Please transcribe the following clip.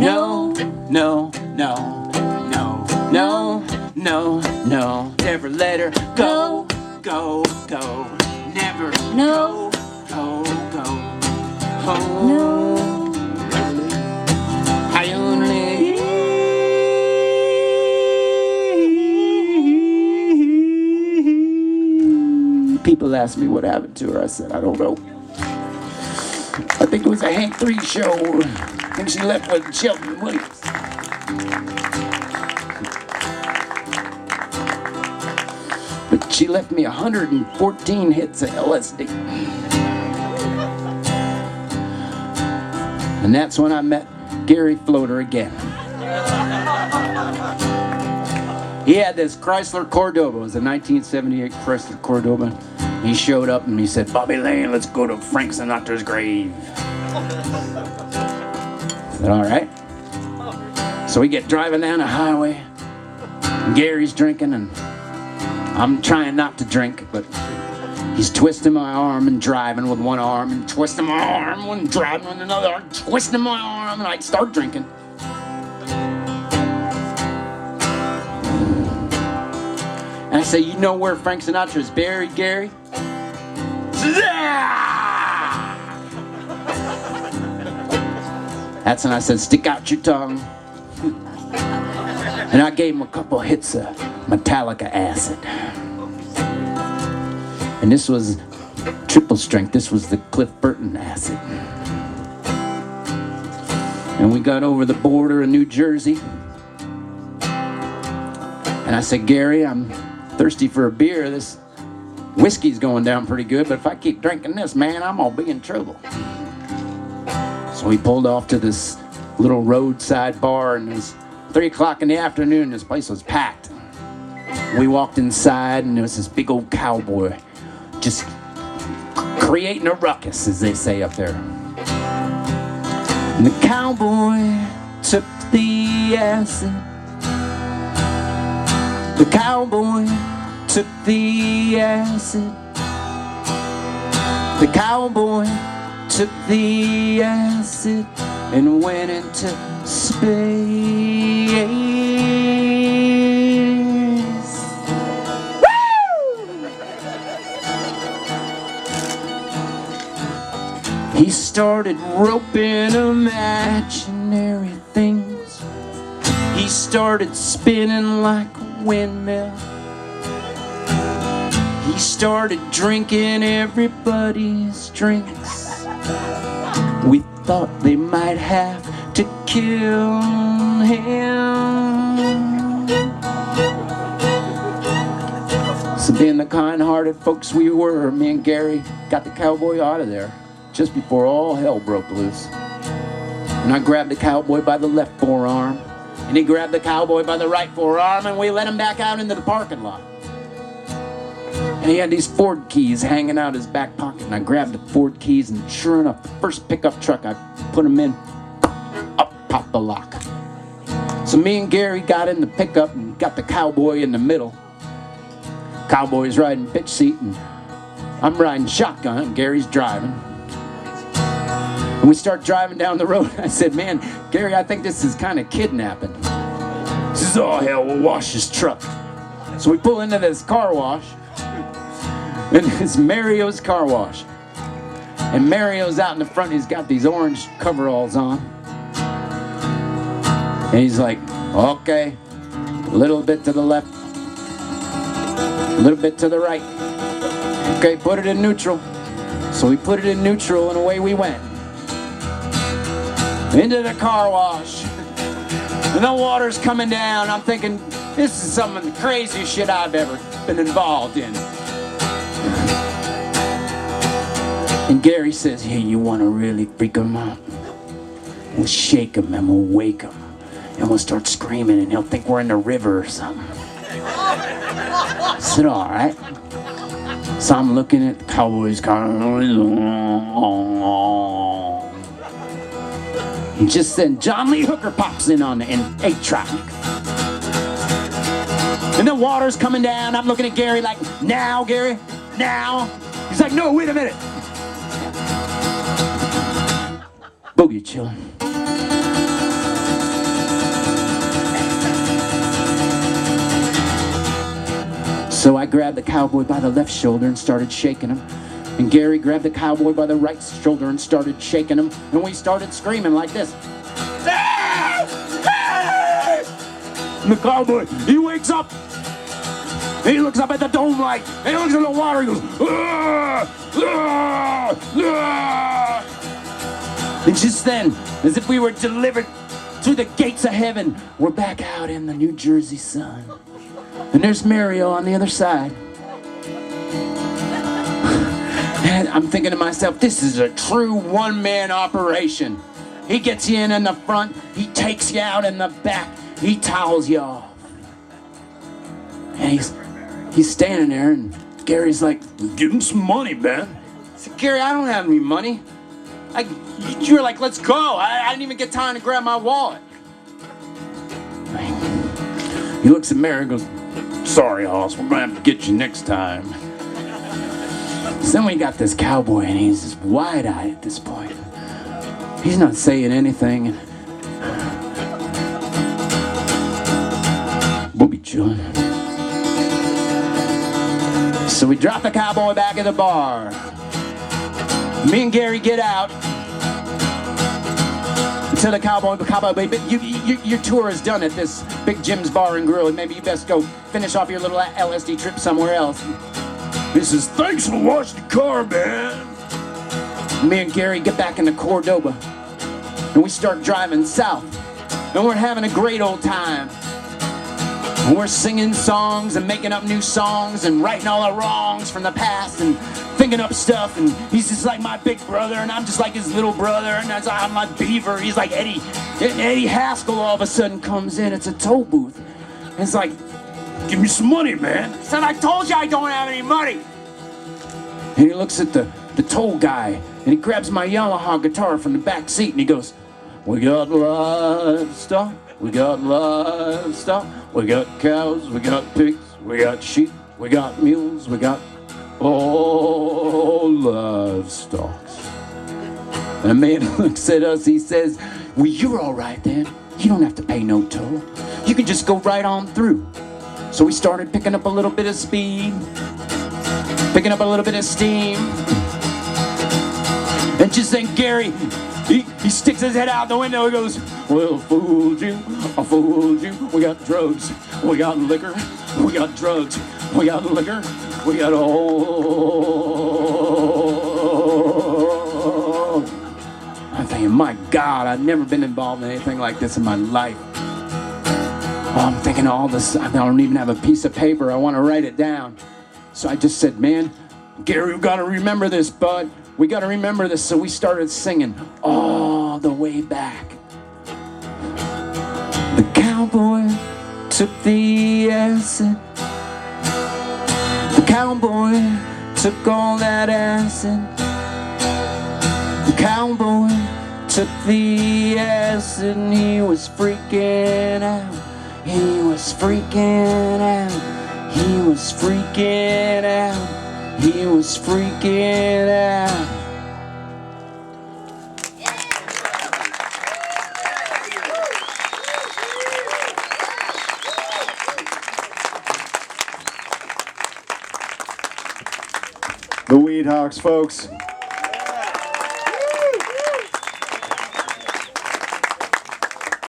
no, no, no, no, no, no, no. Never let her go, go, go. Never No. go, go, go. Oh, No. I only. People ask me what happened to her. I said, I don't know. I think it was a Hank 3 show. I think she left with Shelton Williams. But she left me 114 hits of LSD. And that's when I met Gary Floater again. He had this Chrysler Cordoba. It was a 1978 Chrysler Cordoba. He showed up and he said, Bobby Lane, let's go to Frank Sinatra's grave. I said, all right. So we get driving down the highway. And Gary's drinking and I'm trying not to drink, but he's twisting my arm and driving with one arm and twisting my arm and driving with another arm, twisting my arm, and I'd start drinking. And I say, you know where Frank Sinatra is buried, Gary? That's when I said, stick out your tongue. And I gave him a couple hits of Metallica acid. And this was triple strength. This was the Cliff Burton acid. And we got over the border in New Jersey. And I said, Gary, I'm thirsty for a beer. This whiskey's going down pretty good, but if I keep drinking this, man, I'm gonna be in trouble. So we pulled off to this little roadside bar, and it was 3 o'clock in the afternoon. This place was packed. We walked inside, and there was this big old cowboy just creating a ruckus, as they say up there. And the cowboy took the acid. The cowboy took the acid. The cowboy took the acid and went into space. Woo! He started roping imaginary things. He started spinning like a windmill. He started drinking everybody's drinks. We thought they might have to kill him. So being the kind-hearted folks we were, me and Gary got the cowboy out of there just before all hell broke loose. And I grabbed the cowboy by the left forearm, and he grabbed the cowboy by the right forearm, and we let him back out into the parking lot. And he had these Ford keys hanging out his back pocket, and I grabbed the Ford keys, and sure enough, the first pickup truck I put them in, up popped the lock. So me and Gary got in the pickup and got the cowboy in the middle. Cowboy's riding bitch seat, and I'm riding shotgun, and Gary's driving. And we start driving down the road. I said, man, Gary, I think this is kind of kidnapping. He says, oh, hell, we'll wash his truck. So we pull into this car wash. And it's Mario's car wash. And Mario's out in the front. He's got these orange coveralls on. And he's like, okay, a little bit to the left, a little bit to the right. Okay, put it in neutral. So we put it in neutral, and away we went. Into the car wash. And the water's coming down. I'm thinking, this is some of the craziest shit I've ever been involved in. And Gary says, hey, you want to really freak him out? We'll shake him and we'll wake him. And we'll start screaming and he'll think we're in the river or something. I said, all right. So I'm looking at the cowboy's car. And just then John Lee Hooker pops in on the 8-track. And the water's coming down. I'm looking at Gary like, now, Gary, now. He's like, no, wait a minute. Boogie chillin'. So I grabbed the cowboy by the left shoulder and started shaking him. And Gary grabbed the cowboy by the right shoulder and started shaking him. And we started screaming like this. And the cowboy, he wakes up. And he looks up at the dome light. And he looks at the water. He goes, ah, ah, ah. And just then, as if we were delivered through the gates of heaven, we're back out in the New Jersey sun. And there's Mario on the other side. And I'm thinking to myself, this is a true one-man operation. He gets you in the front, he takes you out in the back, he towels you off. And he's standing there, and Gary's like, give him some money, man. I said, Gary, I don't have any money. You were like, let's go. I didn't even get time to grab my wallet. He looks at Mary and goes, sorry, Hoss, we're gonna have to get you next time. So then we got this cowboy, and he's just wide-eyed at this point. He's not saying anything. We'll be chilling. So we drop the cowboy back at the bar. Me and Gary get out. Tell the cowboy, your tour is done at this Big Jim's Bar and Grill, and maybe you best go finish off your little LSD trip somewhere else. He says, thanks for washing the car, man. Me and Gary get back into Cordoba, and we start driving south, and we're having a great old time. And we're singing songs and making up new songs and righting all our wrongs from the past and thinking up stuff. And he's just like my big brother, and I'm just like his little brother, and I'm like Beaver. He's like Eddie. Eddie Haskell all of a sudden comes in. It's a toll booth. And it's like, give me some money, man. He said, I told you I don't have any money. And he looks at the toll guy, and he grabs my Yamaha guitar from the back seat, and he goes, we got livestock. We got livestock, we got cows, we got pigs, we got sheep, we got mules, we got all livestock. And the man looks at us, he says, well, you're all right then. You don't have to pay no toll. You can just go right on through. So we started picking up a little bit of speed, picking up a little bit of steam. And just then Gary, he sticks his head out the window and goes, well, fooled you, I fooled you. We got drugs, we got liquor, we got drugs, we got liquor, we got all. I'm thinking, my God, I've never been involved in anything like this in my life. Oh, I'm thinking all this, I don't even have a piece of paper. I want to write it down. So I just said, man, Gary, we got to remember this, bud. We got to remember this. So we started singing all the way back. The cowboy took the acid. The cowboy took all that acid. The cowboy took the acid, and he was freaking out. He was freaking out. He was freaking out. He was freaking out. The Weedhawks, folks.